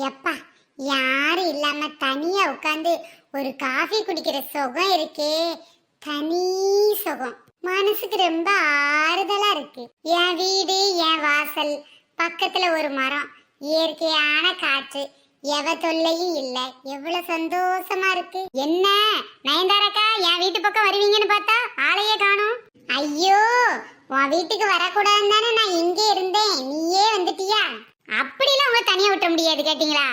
எப்பா, யாரும் இல்லாம தனியா உட்காந்து ஒரு காஃபி குடிக்கிற சுகம் இருக்கே, தனி சுகம். மனசுக்கு ரொம்ப ஆறுதலா இருக்கு. என் வீடு, என் வாசல், பக்கத்துல ஒரு மரம், இயற்கையான காற்று, எவ தொல்லையும் இல்ல. எவ்வளவு சந்தோஷமா இருக்கு. என்ன நயன்தாரக்கா, என் வீட்டு பக்கம் வருவீங்கன்னு பார்த்தா ஆளையே காணோம். ஐயோ, உன் வீட்டுக்கு வரக்கூடாதுன்னு தானே நான் இங்கே இருந்தேன், நீயே வந்துட்டியா? அப்படிலாம் உங்களை தனியா விட்ட முடியாது கேட்டீங்களா?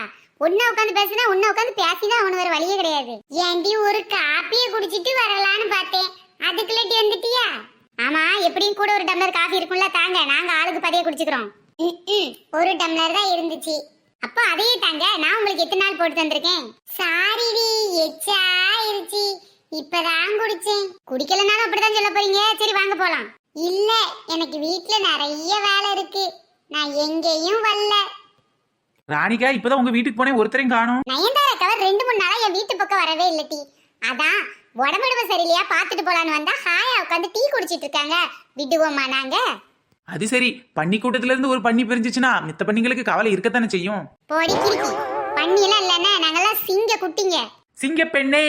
உன்ன உட்காந்து பேசினா உன்ன உட்காந்து பேசிதான் அவனு வேற வழியே கிடையாது. ஏண்டி ஒரு காப்பியை குடிச்சிட்டு வரலான்னு பார்த்தேன், அதுக்குள்ளே வந்துட்டியா? ஆமா, எப்படியும் கூட ஒரு டம்ளர் காஃபி இருக்கும்ல, தாங்க, நாங்க ஆளுக்கு பதிய குடிச்சுக்கிறோம். ஒரு டம்ளர் தான் இருந்துச்சு. அப்போ அதையே தாங்க, நான் உங்களுக்கு எத்தனை நாள் போட்டு தந்திருக்கேன். சாரிடி, எச்சா இருச்சு, இப்பதான் குடிச்சேன். குடிக்கலனாலும் அப்படிதான் சொல்ல போறீங்க. சரி வாங்க போலாம். இல்ல, எனக்கு வீட்டுல நிறைய வேலை இருக்கு, நான் எங்கேயும் வரல. ராணிகா, இப்பதான் உங்க வீட்டுக்கு போனேன், ஒருத்தரையும் காணோம். நயன்தாரா கவர் 2-3 நாளா என் வீட்டு பக்கம் வரவே இல்ல டி. அதான் உடம்புடுமை சரியில்லையா பாத்துட்டு போலான்னு வந்தா ஹாயா உட்காந்து டீ குடிச்சிட்டு இருக்காங்க. விடுவோமா நாங்க? அது சரி, பன்னி கூட்டத்துல இருந்து ஒரு பன்னி பிரிஞ்சிச்சுன்னா மித்த பன்னிங்களுக்கு கவலை இருக்கத்தானே செய்யும். பொடிக்கிருக்கி, பண்ணி எல்லாம் இல்லன்னா நாங்கெல்லாம் சிங்க குட்டிங்க. சிங்கப்பெண்ணே,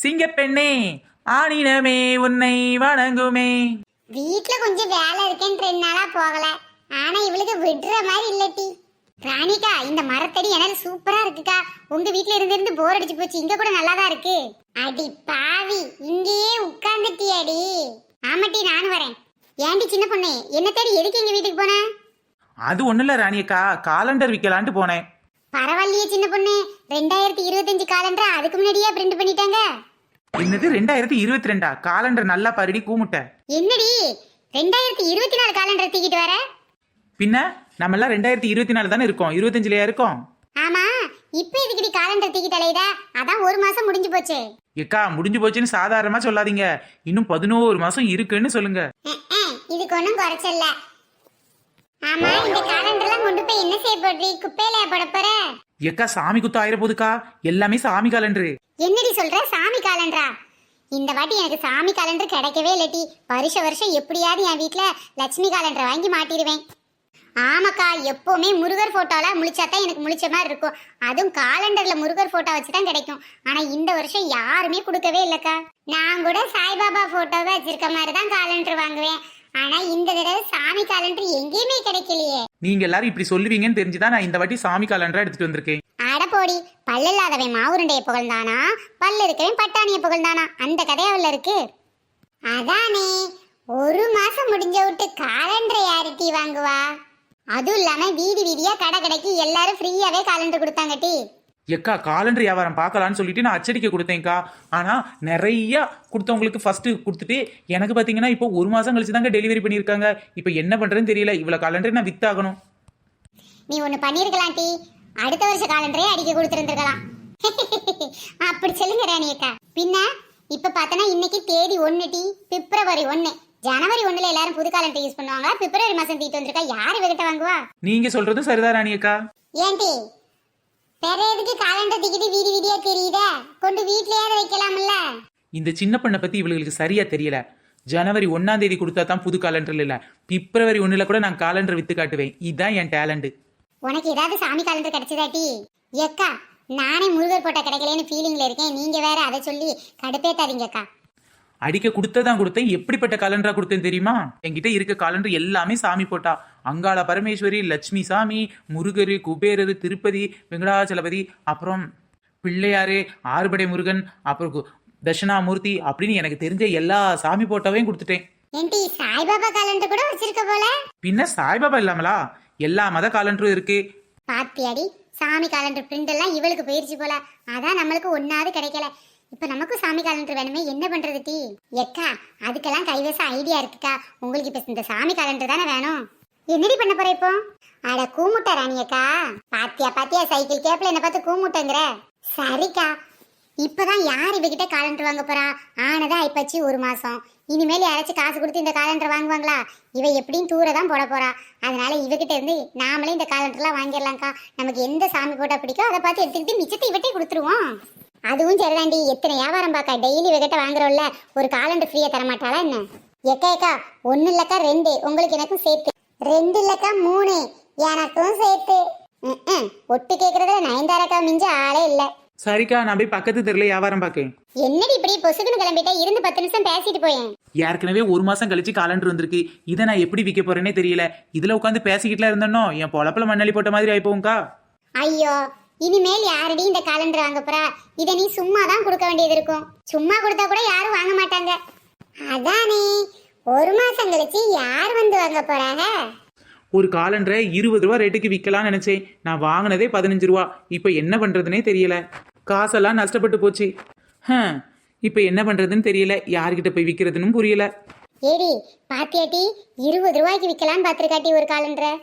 சிங்கப்பெண்ணே, ஆணினமே உன்னை வணங்குமே. வீட்டுல கொஞ்சம் வேலை இருக்கேன்னு 2 நாளா போகல. ஆனா இவளுக்கு விடுற மாதிரி இல்லட்டி. ராணிகா, இந்த மரத்தடி எனக்கு சூப்பரா இருக்குக்கா. உங்க வீட்டுல இருந்து போர் அடிச்சு போச்சு, இங்க கூட நல்லாதான் இருக்கு. அடி பாவி, இங்கேயே உட்கார்ந்துட்டியாடி. ஆமாட்டி, நானும் வரேன். ஏண்டி சின்ன பொண்ணு, என்ன தேடி எதுக்கு எங்க வீட்டுக்கு போன? அது ஒண்ணு இல்ல ராணியக்கா, காலண்டர் விக்கலான்ட்டு போனேன். பரவாயில்லையே சின்ன பொண்ணு, 2025 காலண்டர் அதுக்கு முன்னாடியே பிரிண்ட் பண்ணிட்டாங்க. என்னது 2022? காலண்டர் நல்லா பரடி கூமுட்ட. என்னடி 2024 காலண்டர் தூக்கிட்டு வர? பின்ன நம்ம எல்லாம் 2024 தானே இருக்கோம், 25லயா இருக்கோம். ஆமா, இப்ப இதுக்கு காலண்டர் தூக்கிட்டு அலையுதா? அதான் 1 மாசம் முடிஞ்சு போச்சு. ஏக்கா, முடிஞ்சு போச்சுன்னு சாதாரணமா சொல்லாதீங்க, இன்னும் 11 மாசம் இருக்குன்னு சொல்லுங்க. இதுக்கு ஒண்ணும் குறைச்சல்ல. ஆமா, இந்த காலண்டர்லாம் கொண்டு போய் என்ன செய்ய போறீ? குப்பையில போட போற? ஏக்கா, சாமி குத்த ஆயிர போதுக்கா, எல்லாமே சாமி காலண்டரு. என்னடி சொல்ற, சாமி காலண்டரா? இந்த வாட்டி எனக்கு சாமி காலண்டர் கிடைக்கவே இல்லட்டி. வருஷம் எப்படியாவது என் வீட்டுல லட்சுமி காலண்டர் வாங்கி மாட்டிடுவேன். ஆமாக்கா, எப்பவுமே முருகர் போட்டோல முழிச்சாதான் எனக்கு முழிச்ச மாதிரி இருக்கும். அதுவும் காலண்டர்ல முருகர் போட்டோ வச்சுதான் கிடைக்கும். ஆனா இந்த வருஷம் யாருமே கொடுக்கவே இல்லக்கா. நான் கூட சாய்பாபா போட்டோவை வச்சிருக்க மாதிரிதான் காலண்டர் வாங்குவேன். ஆனா இந்த தடவை சாமி காலண்டர் எங்கேயுமே கிடைக்கலையே. நீங்க எல்லாரும் இப்படி சொல்லுவீங்கன்னு தெரிஞ்சுதான் நான் இந்த வாட்டி சாமி காலண்டரா எடுத்துட்டு வந்திருக்கேன். அட போடி, பல்லு இல்லாதவன் மாவுருண்டைய புகழ்ந்தானா, பல்லு இருக்கவன் பட்டாணிய புகழ்ந்தானா, அந்த கதையாவில் இருக்கு. அதானே, 1 மாசம் முடிஞ்ச விட்டு காலண்டரை யாருட்டி வாங்குவா? அதுவும் இல்லாம வீதியா கடைக்கு எல்லாரும் ஃப்ரீயாவே காலண்டர் கொடுத்தாங்க டி. ஏக்கா, காலண்டர் வியாபாரம் பார்க்கலான்னு சொல்லிட்டு நான் அச்சடிக்க கொடுத்தேன்க்கா. ஆனா நிறைய கொடுத்தவங்களுக்கு ஃபர்ஸ்ட் கொடுத்துட்டு எனக்கு பாத்தீங்கன்னா இப்போ 1 மாசம் கழிச்சு தாங்க டெலிவரி பண்ணிருக்காங்க. இப்போ என்ன பண்றேன்னு தெரியல. இவ்வளவு காலண்டர் நான் வித்தாகணும். நீ ஒண்ணு பண்ணிருக்கலாம் டி, அடுத்த வருஷ காலண்டரே அடிக்க கொடுத்துருந்துருக்கலாம். அப்படி சொல்லுங்க ராணியக்கா. பின்ன இப்ப பார்த்தனா இன்னைக்கு தேதி 1 டி, பிப்ரவரி 1. ஜனவரி 1ல எல்லாரும் புது காலண்டர் யூஸ் பண்ணுவாங்க. பிப்ரவரி மாசம் தீட்டு வந்திருக்கா, யாரு இவகிட்ட வாங்குவா? நீங்க சொல்றது சரிதான் ராணியக்கா. ஏன்டி வேற எதுக்கு காலண்டர் தூக்கிட்டு வீதியா தெரியுதா? கொண்டு வீட்லயாவது வைக்கலாம்ல. இந்த சின்ன பண்ணை பத்தி இவளுக்கு சரியா தெரியல. ஜனவரி 1ஆம் தேதி கொடுத்தா தான் புது காலண்டர் இல்ல, பிப்ரவரி 1ல கூட நான் காலண்டர் வித்து காட்டுவேன். இதுதான் என் டேலண்ட். உனக்கு ஏதாவது சாமி காலண்டர் கிடைச்சதாட்டி? ஏக்கா, நானே முருகர் போட்டோ கிடைக்கலன்னு ஃபீலிங்ல இருக்கேன். நீங்க வேற அதை சொல்லி கடுப்பேத்தாதீங்கக்கா. அடிக்க கொடுத்ததான் கொடுத்தேன். எப்படிப்பட்ட காலண்டரா கொடுத்தேன் தெரியுமா? என்கிட்ட இருக்க காலண்டர் எல்லாமே சாமி போட்டா. அங்காள பரமேஸ்வரி, லட்சுமி சாமி, முருகரு, குபேரரு, திருப்பதி, வெங்கடாச்சலபதி, அப்புறம் பிள்ளையாரு, ஆறுபடை முருகன், அப்புறம் தட்சிணாமூர்த்தி அப்படின்னு எனக்கு தெரிஞ்ச எல்லா சாமி போட்டோவையும் கொடுத்துட்டேன். ஏன்டி சாய்பாபா காலண்டர் கூட வச்சிருக்க போல? பின்ன சாய்பாபா இல்லாமலா எல்லா மத காலண்டரும் இருக்கு. பாத்தியாடி, சாமி காலண்டர் பிரிண்ட் எல்லாம் இவளுக்கு போயிருச்சு போல. அதான் நம்மளுக்கு ஒன்னாவது கிடைக்கல. இப்ப நமக்கும் சாமி காலண்டர் வேணுமே, என்ன பண்றது டி? எக்கா, அதுக்கெல்லாம் கைவச ஐடியா இருக்குக்கா. உங்களுக்கு இப்ப இந்த சாமி காலண்டர் தானே வேணும். என்னடி பண்ண போற இப்போ? அட கூமுட்ட ராணியக்கா. பாத்தியா சைக்கிள் கேப்ல என்ன பார்த்து கூமுட்டங்கிற? சரிக்கா, இப்பதான் யார் இவகிட்ட காலண்டர் வாங்க போறா? ஆனதா இப்பச்சு 1 மாசம். இனிமேல் யாராச்சும் காசு கொடுத்து இந்த காலண்டர் வாங்குவாங்களா? இவ எப்படியும் தூர தான் போட போறா. அதனால இவகிட்ட இருந்து நாமளே இந்த காலண்டர்லாம் வாங்கிடலாம்க்கா. நமக்கு எந்த சாமி போட்டா பிடிக்கோ அதை பார்த்து எடுத்துக்கிட்டு மிச்சத்தை இவட்டே கொடுத்துருவோம். அதுவும் சரிதாண்டி, எத்தனை வியாபாரம் பாக்கா. டெய்லி இவகிட்ட வாங்குறோம்ல, ஒரு காலண்டர் ஃப்ரீயா தர மாட்டாளா என்ன? ஏக்கா 1 இல்லக்கா 2, உங்களுக்கு எனக்கும் சேர்த்து. 2 இல்லக்கா 3, எனக்கும் சேர்த்து. ஒட்டு கேக்குறதுல நயன்தாராக்கா மிஞ்ச ஆளே இல்ல. சரிக்கா நான் போய் பக்கத்து தெருல வியாபாரம் பார்க்கேன். என்னடி இப்படி பொசுக்குன்னு கிளம்பிட்ட? இருந்து 10 நிமிஷம் பேசிட்டு போயேன். ஏற்கனவே 1 மாசம் கழிச்சு காலண்டர் வந்திருக்கு. இதை நான் எப்படி விற்க போறேனே தெரியல. இதுல உட்காந்து பேசிக்கிட்டுல இருந்தனோ என் பொழப்புல மண்ணலி போட்ட மாதிரி ஆயிப்போங்கக்கா. ஐயோ, இனிமேல் யாரடி இந்த காலண்டர் வாங்க போறா? இதை நீ சும்மா தான் கொடுக்க வேண்டியது இருக்கும். சும்மா கொடுத்தா கூட யாரும் வாங்க மாட்டாங்க. அதானே 1 மாசம் கழிச்சு யார் வந்து வாங்க போறாங்க? ஒரு காலண்டரை 20 ரூபா ரேட்டுக்கு விற்கலாம்னு நினைச்சேன். நான் வாங்கினதே 15 ரூபா. இப்போ என்ன பண்றதுனே தெரியல. காசெல்லாம் நஷ்டப்பட்டு போச்சு. இப்போ என்ன பண்றதுன்னு தெரியல. யார்கிட்ட போய் விற்கிறதுன்னு புரியல. ஏடி பாத்தியாட்டி, 20 ரூபாய்க்கு விற்கலான்னு பாத்துருக்காட்டி ஒரு காலண்டரை.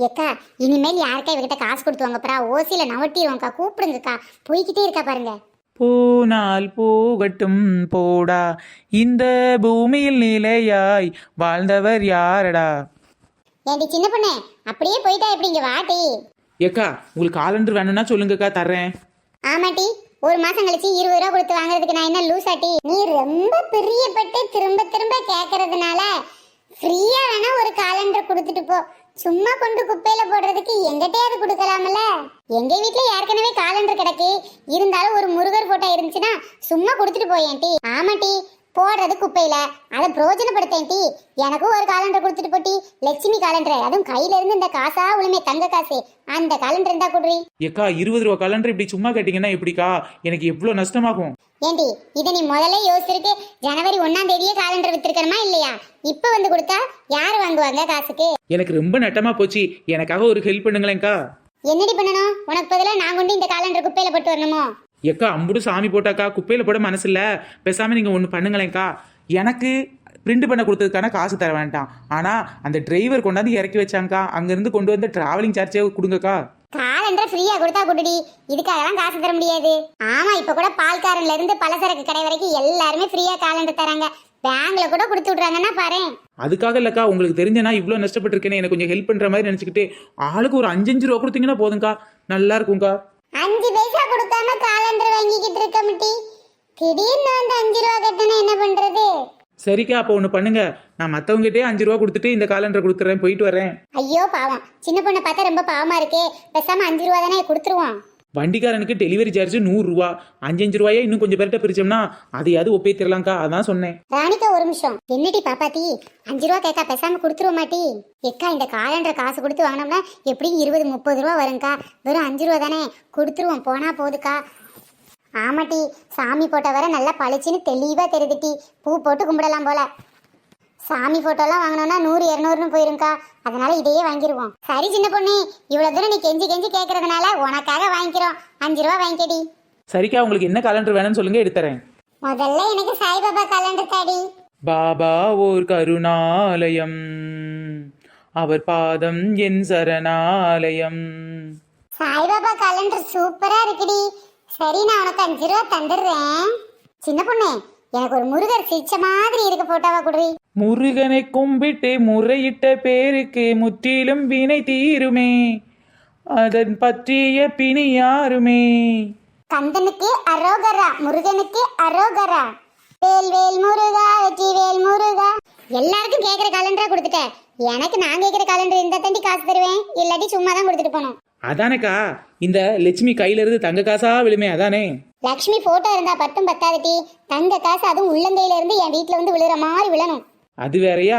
ஏக்கா, இனிமேல் யாருக்கா இவகிட்ட காசு கொடுத்து வாங்க போறா? ஓசியில நவட்டிடுவோம்க்கா, கூப்பிடுங்கக்கா. போய்கிட்டே இருக்கா பாருங்க. போனால் போகட்டும் போடா, இந்த பூமியில் நிலையாய் வாழ்ந்தவர் யாரடா. ஏண்டி சின்ன பொண்ணே, அப்படியே போயிட்டா எப்படி? இங்க வாட்டி. ஏக்கா உங்களுக்கு காலண்டர் வேணும்னா சொல்லுங்கக்கா, தர்றேன். ஆமாட்டி, 1 மாசம் கழிச்சு 20 ரூபா கொடுத்து வாங்குறதுக்கு நான் என்ன லூஸ் ஆட்டி? நீ ரொம்ப பிரியப்பட்டு திரும்ப திரும்ப கேட்கறதுனால ஃப்ரீயா வேணா ஒரு காலண்டர் கொடுத்துட்டு போ. சும்மா கொண்டு குப்பையில போடுறதுக்கு எங்கிட்டயாவது கொடுக்கலாம்ல? எங்க வீட்டுல ஏற்கனவே காலண்டர் கிடக்கு. இருந்தாலும் ஒரு முருகர் போட்டோ இருந்துச்சுன்னா சும்மா கொடுத்துட்டு போயேன்டி. ஆமாட்டி, போடுறது குப்பையில, அதை பிரயோஜனப்படுத்தேன் டி. எனக்கும் ஒரு காலண்டர் கொடுத்துட்டு போட்டி. லட்சுமி காலண்டர், அதுவும் கையில இருந்து இந்த காசா உளுமே தங்க காசு, அந்த காலண்டர் இருந்தா கொடுறி. ஏக்கா 20 ரூபா காலண்டர் இப்படி சும்மா கேட்டீங்கன்னா எப்படிக்கா? எனக்கு எவ்வளவு நஷ்டமாகும். ஏண்டி, இதை நீ முதல்ல யோசிச்சிருக்கு ஜனவரி 1ஆம் தேதியே காலண்டர் வித்திருக்கணுமா இல்லையா? இப்ப வந்து கொடுத்தா யாரு வாங்குவாங்க காசுக்கு? எனக்கு ரொம்ப நட்டமா போச்சு. எனக்காக ஒரு ஹெல்ப் பண்ணுங்களேன்க்கா. என்னடி பண்ணணும்? உனக்கு பதிலா நான் கொண்டு இந்த காலண்டர் குப்பையில போட்டு வரணுமோ? ஏக்கா அம்புடு சாமி போட்டாக்கா, குப்பையில போட மனசு இல்ல. பேசாம நீங்க ஒண்ணு பண்ணுங்களேன்க்கா. எனக்கு பிரிண்ட் பண்ண கொடுத்ததுக்கான காசு தர வேண்டாம். ஆனா அந்த டிரைவர் கொண்டாந்து இறக்கி வச்சாங்கக்கா, அங்கிருந்து கொண்டு வந்து டிராவலிங் சார்ஜே கொடுங்கக்கா. காலண்டர் ஃப்ரீயா கொடுத்தா கொடுடி, இதுக்காகலாம் காசு தர முடியாது. ஆமா, இப்ப கூட பால்காரன்ல இருந்து பலசரக்கு கடை வரைக்கும் எல்லாருமே ஃப்ரீயா காலண்டர் தராங்க. பேங்க்ல கூட கொடுத்து விடுறாங்கன்னா பாரு. அதுக்காக இல்லக்கா, உங்களுக்கு தெரிஞ்சனா இவ்வளவு நஷ்டப்பட்டிருக்கேன்னு எனக்கு கொஞ்சம் ஹெல்ப் பண்ற மாதிரி நினைச்சுக்கிட்டு ஆளுக்கு ஒரு 5 ரூபா கொடுத்தீங்கன்னா போதும்க்கா, நல்லா இருக்கும்க்கா. 5 பைசா கொடுக்காம காலண்டர் வாங்கிக்கிட்டு இருக்க முட்டி. திடீர்னு வந்து 5 ரூபா கட்டணும், என்ன பண்றது? சரிக்கா, அப்போ ஒன்று பண்ணுங்க. நான் மற்றவங்ககிட்டே 5 ரூபா கொடுத்துட்டு இந்த காலண்டரை கொடுத்துறேன், போயிட்டு வரேன். ஐயோ பாவம், சின்ன பொண்ணை பார்த்தா ரொம்ப பாவமா இருக்கே. பேசாம 5 ரூபா தானே கொடுத்துருவோம். வண்டிக்காரனுக்கு டெலிவரி சார்ஜ் 100 ரூபா. 5 ரூபாயே இன்னும் கொஞ்சம் பேர்கிட்ட பிரிச்சோம்னா அதையாவது ஒப்பே தரலாம்க்கா, அதான் சொன்னேன். ராணிக்கா ஒரு நிமிஷம். என்னடி பாப்பாத்தி 5 ரூபா கேட்கா, பேசாம கொடுத்துருவோம் மாட்டி? எக்கா, இந்த காலண்டர் காசு கொடுத்து வாங்கினோம்னா எப்படியும் 20-30 ரூபா வரும்க்கா. வெறும் 5 ரூபா தானே, கொடுத்துருவோம், போனா போதுக்கா. ஆமாட்டி, சாமி போட்டோ வர நல்லா பளிச்சுன்னு தெளிவா தெரியுதுட்டி. பூ போட்டு கும்பிடலாம் போல. சாமி போட்டோலாம் வாங்கினோம்னா 100-200ன்னு போயிருங்கக்கா. அதனால இதையே வாங்கிடுவோம். சரி சின்ன பொண்ணு, இவ்வளவு தூரம் நீ கெஞ்சி கெஞ்சி கேட்கறதுனால உனக்காக வாங்கிக்கிறோம். 5 ரூபா வாங்கிக்கடி. சரிக்கா, உங்களுக்கு என்ன காலண்டர் வேணும்னு சொல்லுங்க, எடுத்துறேன். முதல்ல எனக்கு சாய்பாபா காலண்டர் தாடி. பாபா ஓர் கருணாலயம், அவர் பாதம் என் சரணாலயம். சாய்பாபா காலண்டர் சூப்பரா இருக்குடி. சரி, நான் உனக்கு 5 ரூபா தந்துடுறேன். சின்ன பொண்ணு, எனக்கு ஒரு முருகர் சிரிச்ச மாதிரி இருக்க போட்டோவா குடுறி. முருகனை கும்பிட்டு முறையிட்ட பேருக்கு முற்றிலும் வினை தீருமே, அதன் பற்றிய பிணி யாருமே. கந்தனுக்கு அரோகரா, முருகனுக்கு அரோகரா. வேல் வேல் முருகா, வெற்றி வேல் முருகா. எல்லாருக்கும் கேட்கிற காலண்டரா கொடுத்துட்டேன். எனக்கு நான் கேட்கிற காலண்டர் இருந்தா தாண்டி காசு தருவேன், இல்லாட்டி சும்மா தான் கொடுத்துட்டு போனோம். அதானேக்கா, இந்த லட்சுமி கையில இருந்து தங்க காசா விழுமே, அதானே. லக்ஷ்மி போட்டோ இருந்தா பட்டும் பத்தாதட்டி, தங்க காசு அதுவும் உள்ளங்கையில இருந்து என் வீட்டுல வந்து விழுற மாதிரி விழணும். அது வேறையா?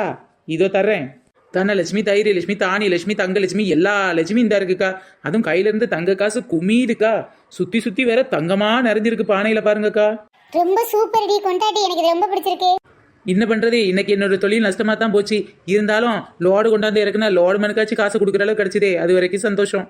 இதோ தர்றேன். தனலட்சுமி, தைரியலட்சுமி, தானி லட்சுமி, தங்கலட்சுமி, எல்லா லட்சுமி இந்த இருக்குக்கா. அதுவும் கையில இருந்து தங்க காசு குமிதுக்கா. சுத்தி சுத்தி வேற தங்கமா நிறைஞ்சிருக்கு பானையில, பாருங்கக்கா. ரொம்ப சூப்பர் டி, கொண்டாடி. எனக்கு இது ரொம்ப பிடிச்சிருக்கு. என்ன பண்றது, இன்னைக்கு என்னோட தொழில் நஷ்டமா தான் போச்சு. இருந்தாலும் லோடு கொண்டாந்து இறக்குனா லோடு மனுக்காச்சும் காசு கொடுக்குற அளவு கிடைச்சதே, அது வரைக்கும் சந்தோஷம்.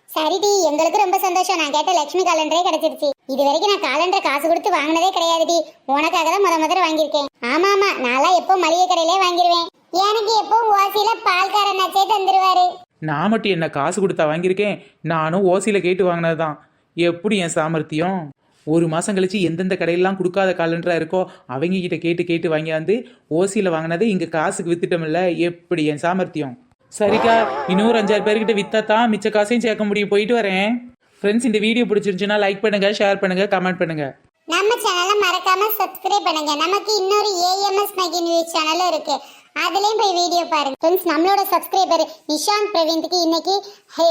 சரிடி, எங்களுக்கு ரொம்ப சந்தோஷம். நான் கேட்ட லட்சுமி காலண்டரே கிடைச்சிருச்சு. இது வரைக்கும் நான் காலண்டர் காசு கொடுத்து வாங்கினதே கிடையாதுடி. உனக்காக தான் முதல்ல வாங்கியிருக்கேன். ஆமா ஆமா, நான்லாம் எப்போ மளிகை கடையிலே வாங்கிடுவேன். எனக்கு எப்போ ஓசியில பால்காரனாச்சே தந்துருவாரு. நான் மட்டும் என்ன காசு கொடுத்தா வாங்கியிருக்கேன்? நானும் ஓசியில கேட்டு வாங்கினதுதான். எப்படி என் சாமர்த்தியம்? 1 மாசம் கழிச்சு எந்தெந்த கடையெல்லாம் கொடுக்காத காலண்டரா இருக்கோ அவங்க கிட்ட கேட்டு கேட்டு வாங்கியாந்து ஓசியில வாங்கினது இங்க காசுக்கு வித்துட்டோம்ல, எப்படி என் சாமர்த்தியம்? சரிக்கா, இன்னொரு 5-6 பேர்கிட்ட வித்தா தான் மிச்ச காசையும் சேர்க்க முடியும். போயிட்டு வரேன். ஃப்ரெண்ட்ஸ், இந்த வீடியோ பிடிச்சிருந்துச்சுன்னா லைக் பண்ணுங்க, ஷேர் பண்ணுங்க, கமெண்ட் பண்ணுங்க. நம்ம சேனலை மறக்காம சப்ஸ்கிரைப் பண்ணுங்க. நமக்கு இன்னொரு AMS மகி நியூஸ் சேனல் இருக்கு. அதுலயும் போய் வீடியோ பாருங்க ஃப்ரெண்ட்ஸ். நம்மளோட சப்ஸ்கிரைபர் நிஷாந்த் பிரவீன்க்கு இன்னைக்கு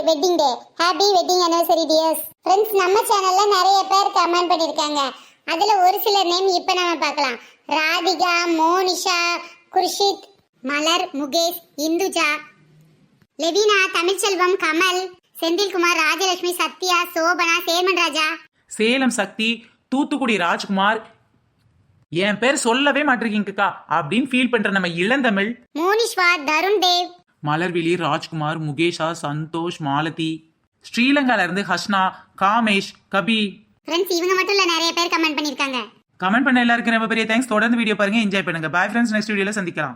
wedding day. Happy wedding anniversary dears. Friends நம்ம சேனல்ல நிறைய பேர் கமெண்ட் பண்ணிருக்காங்க. அதுல ஒரு சில நேம் இப்ப நம்ம பார்க்கலாம். ராதிகா, மோனிஷா, குர்ஷித், மலர், முகேஷ், இந்துஜா, லெவினா, தமிழ்ச்செல்வம், கமல், செந்தில்குமார், ராஜலட்சுமி, சத்யா, சோபனா, சேர்மன் ராஜா, சேலம் சக்தி, தூத்துக்குடி ராஜ்குமார், என் பேர் சொல்லவே மாட்டிருக்கீங்கக்கா அப்படின்னு ஃபீல் பண்ற நம்ம இளந்தமிழ், மோனிஷ்வா, தருண் தேவ், மலர்விழி, ராஜ்குமார், முகேஷா, சந்தோஷ், மாலதி, ஸ்ரீலங்கால இருந்து ஹஸ்னா, காமேஷ், கபி. ஃப்ரெண்ட்ஸ் இவங்க மட்டும் இல்ல, நிறைய பேர் கமெண்ட் பண்ணிருக்காங்க. கமெண்ட் பண்ண எல்லாருக்கும் ரொம்ப பெரிய தேங்க்ஸ். தொடர்ந்து வீடியோ பாருங்க, என்ஜாய் பண்ணுங்க. பாய் ஃப்ரெண்ட்ஸ், நெக்ஸ்ட் வீடியோல சந்திக்கலாம்.